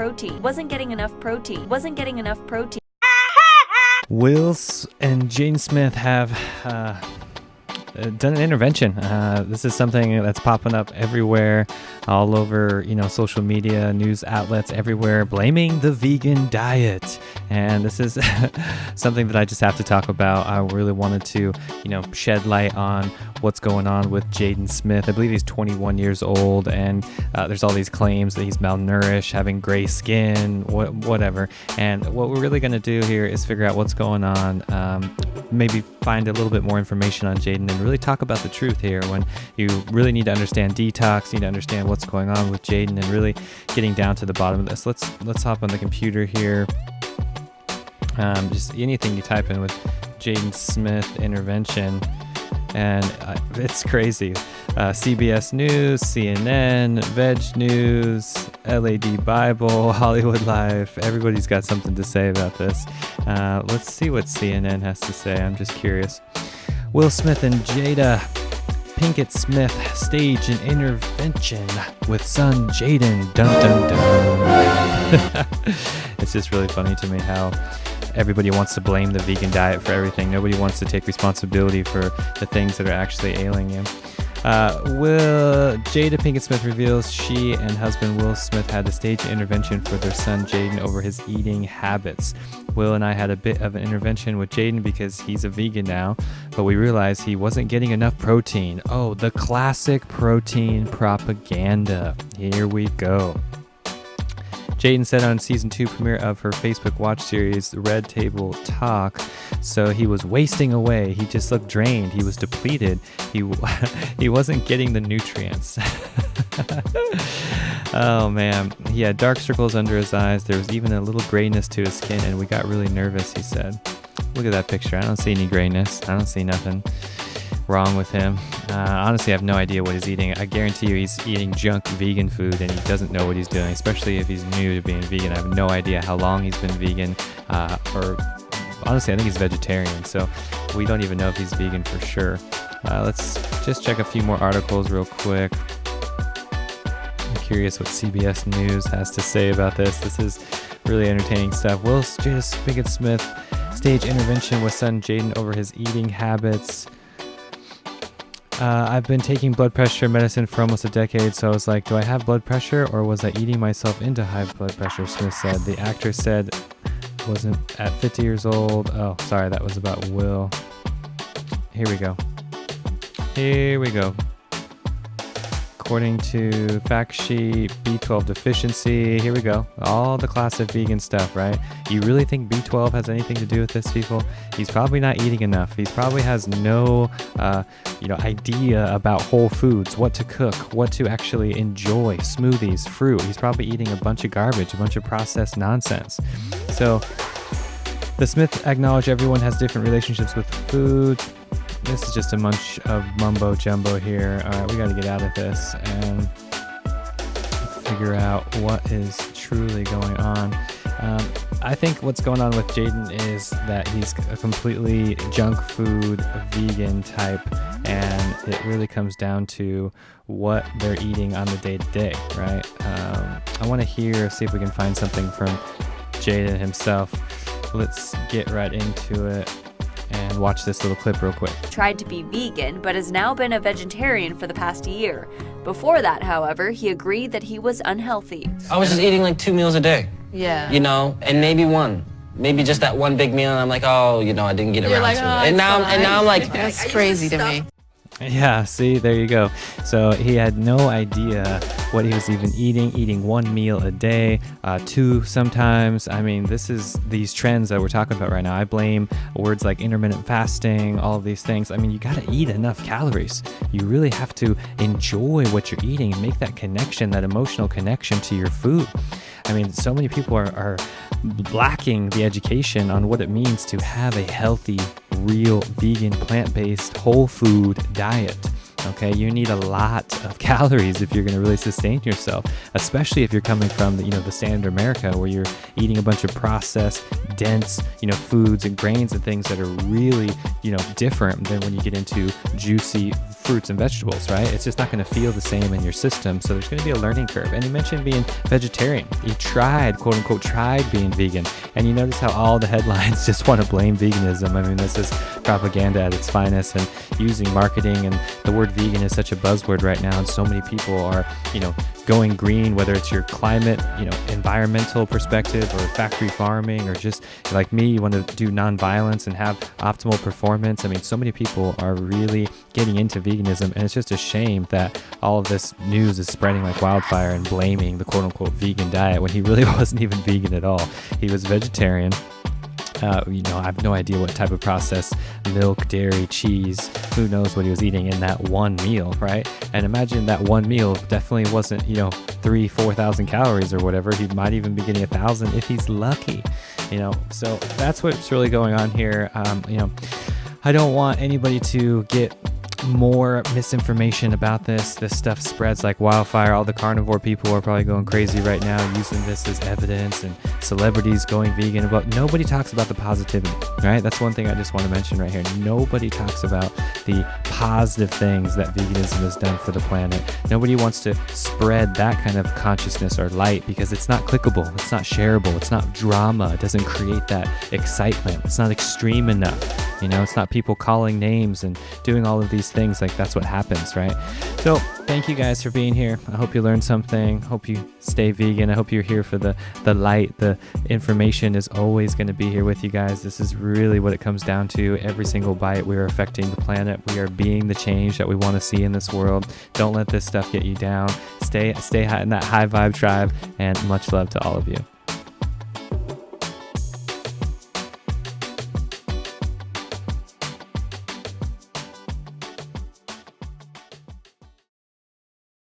protein. Wasn't getting enough protein. Wasn't getting enough protein. Will and Jaden Smith have done an intervention. This is something that's popping up everywhere, all over, social media, news outlets everywhere, blaming the vegan diet. And this is something that I just have to talk about. I really wanted to, shed light on what's going on with Jaden Smith. I believe he's 21 years old, and there's all these claims that he's malnourished, having gray skin, whatever. And what we're really going to do here is figure out what's going on, maybe find a little bit more information on Jaden, and really talk about the truth here. When you really need to understand detox, you need to understand what's going on with Jaden, and really getting down to the bottom of this. Let's hop on the computer here. Just anything you type in with Jaden Smith intervention, and it's crazy. CBS News, CNN, Veg News, LAD Bible, Hollywood Life. Everybody's got something to say about this. Let's see what CNN has to say. I'm just curious. Will Smith and Jada Pinkett Smith stage an intervention with son Jaden. Dun dun dun. It's just really funny to me how everybody wants to blame the vegan diet for everything. Nobody wants to take responsibility for the things that are actually ailing you. Jada Pinkett Smith reveals she and husband Will Smith had to stage an intervention for their son Jaden over his eating habits. Will and I had a bit of an intervention with Jaden because he's a vegan now, but we realized he wasn't getting enough protein. Oh, the classic protein propaganda. Here we go. Jaden said on season 2 premiere of her Facebook Watch series, Red Table Talk, so he was wasting away. He just looked drained. He was depleted. He wasn't getting the nutrients. Oh man, he had dark circles under his eyes. There was even a little grayness to his skin, and we got really nervous, he said. Look at that picture. I don't see any grayness. I don't see nothing wrong with him. Honestly, I have no idea what he's eating. I guarantee you he's eating junk vegan food and he doesn't know what he's doing, especially if he's new to being vegan. I have no idea how long he's been vegan, or honestly, I think he's vegetarian, so we don't even know if he's vegan for sure. Let's just check a few more articles real quick. I'm curious what CBS News has to say about this. This is really entertaining stuff. Will Jada Pinkett Smith stage intervention with son Jaden over his eating habits. I've been taking blood pressure medicine for almost a decade, so I was like, do I have blood pressure or was I eating myself into high blood pressure? Smith said. The actor said wasn't at 50 years old. Oh, sorry, that was about Will. Here we go. According to fact sheet, B12 deficiency. Here we go. All the classic vegan stuff, right? You really think B12 has anything to do with this, people? He's probably not eating enough. He probably has no, idea about whole foods, what to cook, what to actually enjoy, smoothies, fruit. He's probably eating a bunch of garbage, a bunch of processed nonsense. So, the Smith acknowledged everyone has different relationships with food. This is just a bunch of mumbo jumbo here. All right, we got to get out of this and figure out what is truly going on. I think what's going on with Jaden is that he's a completely junk food vegan type, and it really comes down to what they're eating on the day-to-day, right? I want to see if we can find something from Jaden himself. Let's get right into it and watch this little clip real quick. Tried to be vegan, but has now been a vegetarian for the past year. Before that, however, he agreed that he was unhealthy. I was just eating like 2 meals a day. Yeah. And maybe one. Maybe just that one big meal, and I'm like, I didn't get around to it. And now I'm like, that's crazy to me. Yeah, see, there you go. So he had no idea what he was even eating one meal a day, 2 sometimes. I mean, these trends that we're talking about right now. I blame words like intermittent fasting, all of these things. I mean, you got to eat enough calories. You really have to enjoy what you're eating and make that connection, that emotional connection to your food. I mean, so many people are lacking the education on what it means to have a healthy, real, vegan, plant-based, whole food diet. Okay, you need a lot of calories if you're going to really sustain yourself, especially if you're coming from the standard America, where you're eating a bunch of processed, dense, foods and grains and things that are really, different than when you get into juicy fruits and vegetables, right? It's just not going to feel the same in your system. So there's going to be a learning curve. And you mentioned being vegetarian. You tried, quote unquote, being vegan. And you notice how all the headlines just want to blame veganism. I mean, this is propaganda at its finest, and using marketing, and the word vegan is such a buzzword right now. And so many people are, going green, whether it's your climate, environmental perspective, or factory farming, or just like me, you want to do nonviolence and have optimal performance. I mean, so many people are really getting into veganism, and it's just a shame that all of this news is spreading like wildfire and blaming the quote unquote vegan diet when he really wasn't even vegan at all. He was vegetarian. I have no idea what type of processed milk, dairy, cheese, who knows what he was eating in that one meal, right? And imagine that one meal definitely wasn't, 4,000 calories or whatever. He might even be getting 1,000 if he's lucky, So that's what's really going on here. I don't want anybody to get more misinformation about this. This stuff spreads like wildfire. All the carnivore people are probably going crazy right now, using this as evidence, and celebrities going vegan. But nobody talks about the positivity, right? That's one thing I just want to mention right here. Nobody talks about the positive things that veganism has done for the planet. Nobody wants to spread that kind of consciousness or light, because it's not clickable, it's not shareable, it's not drama, it doesn't create that excitement, it's not extreme enough. It's not people calling names and doing all of these things. Like, that's what happens, right? So thank you guys for being here. I hope you learned something. Hope you stay vegan. I hope you're here for the light. The information is always going to be here with you guys. This is really what it comes down to. Every single bite, we are affecting the planet. We are being the change that we want to see in this world. Don't let this stuff get you down. Stay high in that high vibe tribe, and much love to all of you.